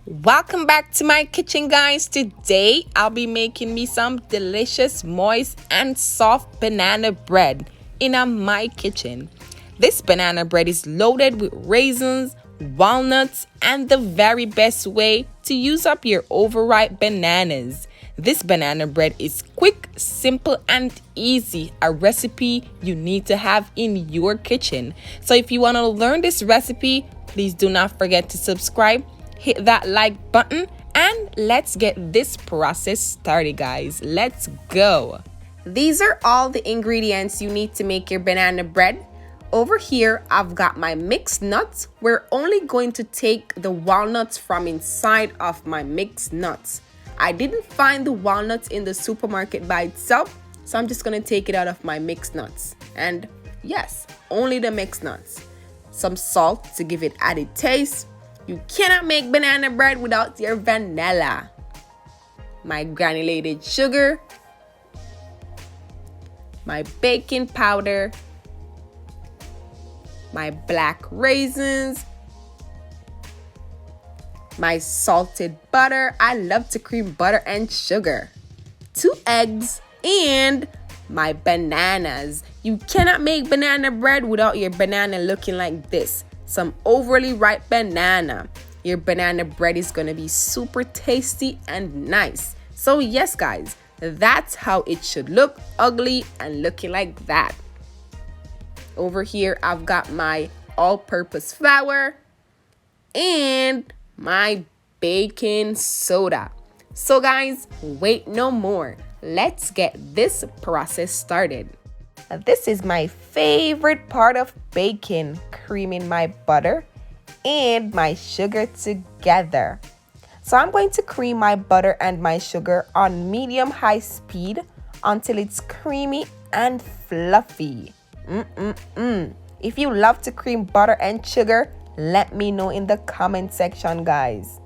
Welcome back to my kitchen, guys. Today I'll be making me some delicious, moist and soft banana bread in my kitchen. This banana bread is loaded with raisins, walnuts, and the very best way to use up your overripe bananas. This banana bread is quick, simple, and easy, a recipe you need to have in your kitchen. So if you want to learn this recipe, please do not forget to subscribe, hit that like button, and let's get this process started, guys. Let's go. These are all the ingredients you need to make your banana bread. Over here, I've got my mixed nuts. We're only going to take the walnuts from inside of my mixed nuts. I didn't find the walnuts in the supermarket by itself, so I'm just going to take it out of my mixed nuts. And yes, only the mixed nuts. Some salt to give it added taste. You cannot make banana bread without your vanilla. My granulated sugar. My baking powder. My black raisins. My salted butter. I love to cream butter and sugar. 2 eggs and my bananas. You cannot make banana bread without your banana looking like this. Some overly ripe banana. Your banana bread is gonna be super tasty and nice. So yes, guys, that's how it should look, ugly and looking like that. Over here, I've got my all-purpose flour and my baking soda. So guys, wait no more. Let's get this process started. This is my favorite part of baking, creaming my butter and my sugar together. So I'm going to cream my butter and my sugar on medium-high speed until it's creamy and fluffy. If you love to cream butter and sugar, let me know in the comment section, guys.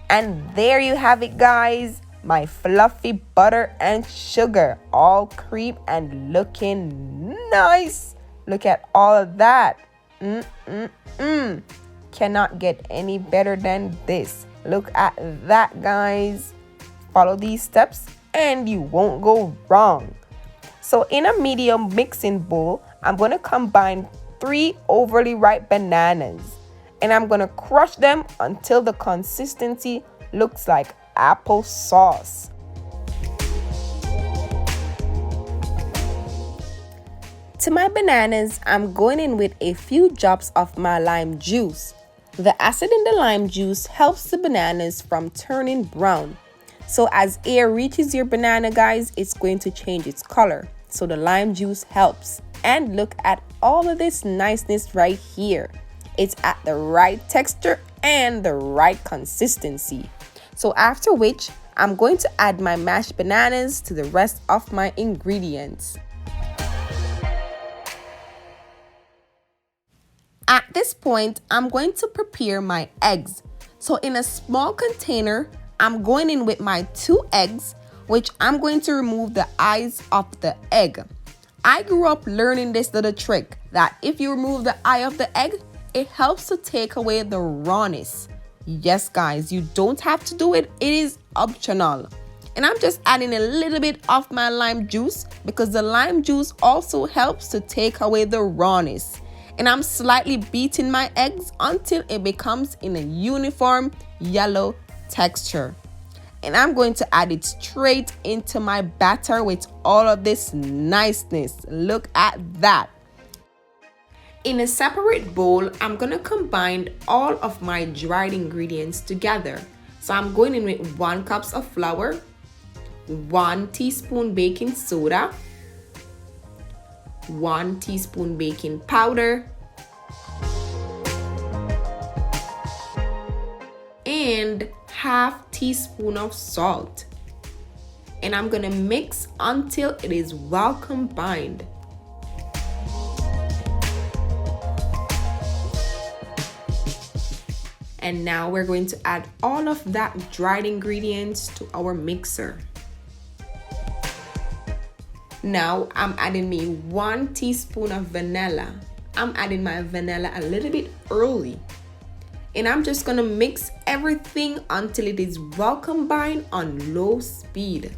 And there you have it, guys. My fluffy butter and sugar, all cream and looking nice. Look at all of that. Cannot get any better than this. Look at that, guys. Follow these steps and you won't go wrong. So in a medium mixing bowl, I'm going to combine 3 overly ripe bananas. And I'm going to crush them until the consistency looks like applesauce. To my bananas, I'm going in with a few drops of my lime juice. The acid in the lime juice helps the bananas from turning brown. So as air reaches your banana, guys, it's going to change its color. So the lime juice helps. And look at all of this niceness right here. It's at the right texture and the right consistency. So after which, I'm going to add my mashed bananas to the rest of my ingredients. At this point, I'm going to prepare my eggs. So in a small container, I'm going in with my 2 eggs, which I'm going to remove the eyes of the egg. I grew up learning this little trick that if you remove the eye of the egg, it helps to take away the rawness. Yes, guys, you don't have to do it. It is optional. And I'm just adding a little bit of my lime juice because the lime juice also helps to take away the rawness. And I'm slightly beating my eggs until it becomes in a uniform yellow texture. And I'm going to add it straight into my batter with all of this niceness. Look at that. In a separate bowl, I'm going to combine all of my dried ingredients together. So I'm going in with 1 cup of flour, 1 teaspoon baking soda, 1 teaspoon baking powder, and half teaspoon of salt. And I'm going to mix until it is well combined. And now we're going to add all of that dried ingredients to our mixer. Now I'm adding me 1 teaspoon of vanilla. I'm adding my vanilla a little bit early. And I'm just gonna mix everything until it is well combined on low speed.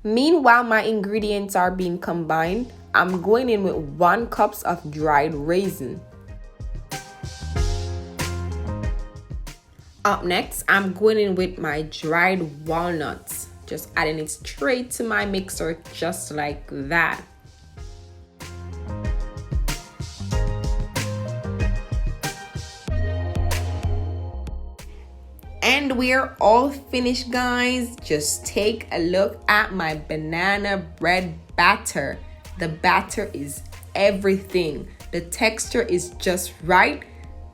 Meanwhile, my ingredients are being combined. I'm going in with 1 cup of dried raisin. Up next, I'm going in with my dried walnuts. Just adding it straight to my mixer just like that. And we're all finished, guys. Just take a look at my banana bread batter. The batter is everything. The texture is just right.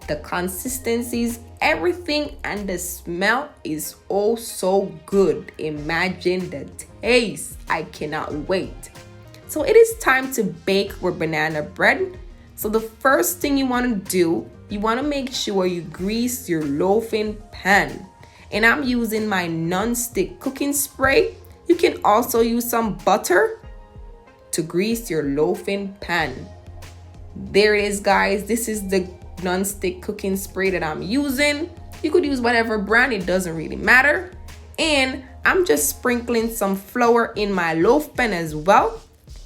The consistency is everything, and the smell is oh so good. Imagine the taste. I cannot wait. So it is time to bake our banana bread. So the first thing you want to do, you want to make sure you grease your loafing pan. And I'm using my non-stick cooking spray. You can also use some butter to grease your loafing pan. There it is, guys. This is the non-stick cooking spray that I'm using. You could use whatever brand, it doesn't really matter. And I'm just sprinkling some flour in my loaf pan as well.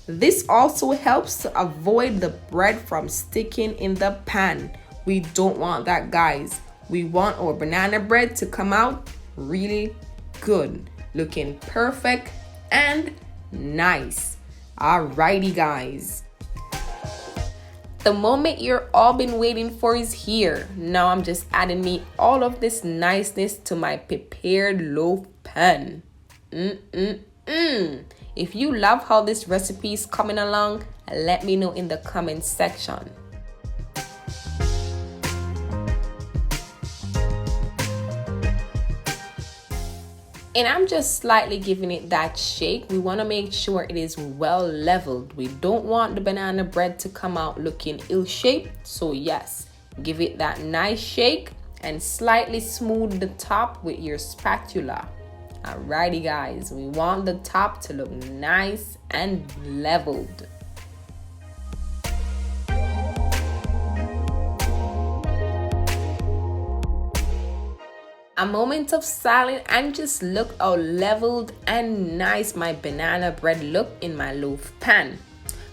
This also helps to avoid the bread from sticking in the pan. We don't want that, guys. We want our banana bread to come out really good, looking perfect and nice. Alrighty, guys. The moment you're all been waiting for is here. Now I'm just adding me all of this niceness to my prepared loaf pan. If you love how this recipe is coming along, let me know in the comment section. And I'm just slightly giving it that shake. We want to make sure it is well leveled. We don't want the banana bread to come out looking ill-shaped. So yes, give it that nice shake and slightly smooth the top with your spatula. Alrighty, guys, we want the top to look nice and leveled. A moment of silence and just look how leveled and nice my banana bread look in my loaf pan.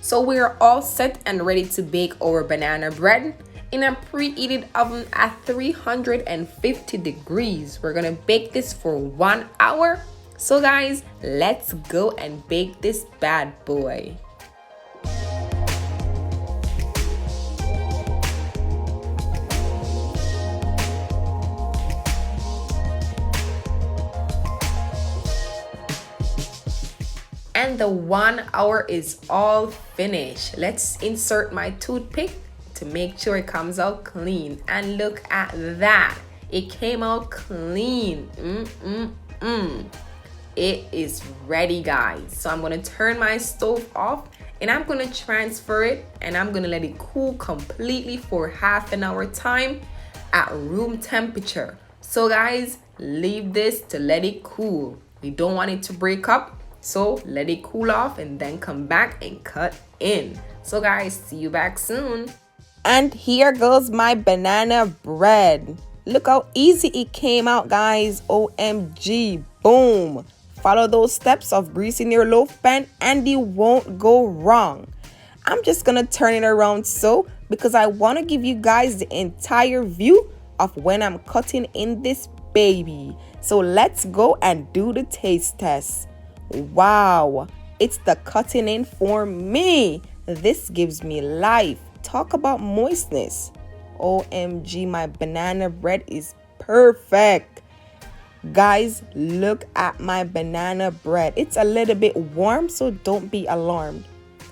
So we're all set and ready to bake our banana bread in a preheated oven at 350 degrees. We're gonna bake this for 1 hour. So guys, let's go and bake this bad boy. And the 1 hour is all finished. Let's insert my toothpick to make sure it comes out clean. And look at that. It came out clean. It is ready, guys. So I'm gonna turn my stove off and I'm gonna transfer it and I'm gonna let it cool completely for half an hour time at room temperature. So guys, leave this to let it cool. We don't want it to break up. So let it cool off and then come back and cut in. So guys, see you back soon. And here goes my banana bread. Look how easy it came out, guys. OMG, boom. Follow those steps of greasing your loaf pan and you won't go wrong. I'm just gonna turn it around so because I want to give you guys the entire view of when I'm cutting in this baby. So let's go and do the taste test. Wow, it's the cutting in for me. This gives me life. Talk about moistness. OMG, my banana bread is perfect. Guys, look at my banana bread. It's a little bit warm, so don't be alarmed.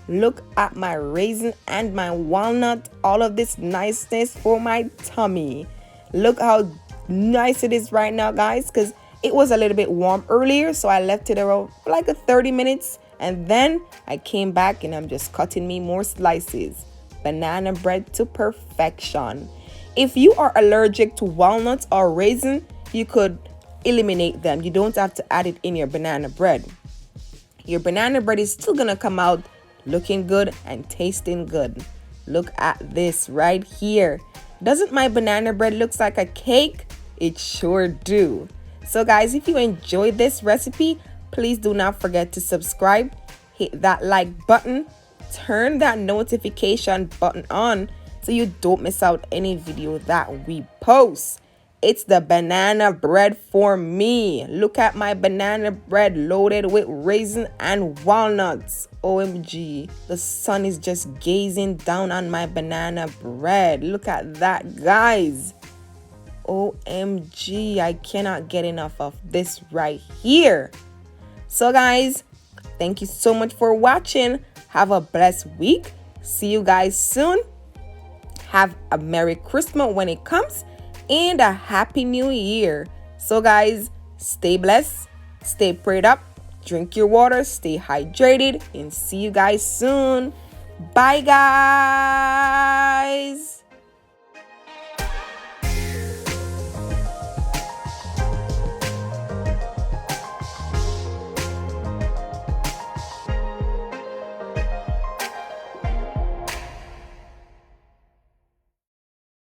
Look at my raisin and my walnut. All of this niceness for my tummy. Look how nice it is right now, guys, because it was a little bit warm earlier, so I left it around for like 30 minutes. And then I came back and I'm just cutting me more slices. Banana bread to perfection. If you are allergic to walnuts or raisin, you could eliminate them. You don't have to add it in your banana bread. your banana bread is still gonna come out looking good and tasting good. Look at this right here. Doesn't my banana bread looks like a cake? It sure do. So guys, if you enjoyed this recipe, please do not forget to subscribe, hit that like button, turn that notification button on so you don't miss out any video that we post. It's the banana bread for me. Look at my banana bread loaded with raisin and walnuts. OMG, the sun is just gazing down on my banana bread. Look at that, guys. OMG, I cannot get enough of this right here. So guys, thank you so much for watching. Have a blessed week. See you guys soon. Have a Merry Christmas when it comes and a Happy New Year. So guys, stay blessed, stay prayed up, drink your water, stay hydrated, and see you guys soon. Bye guys.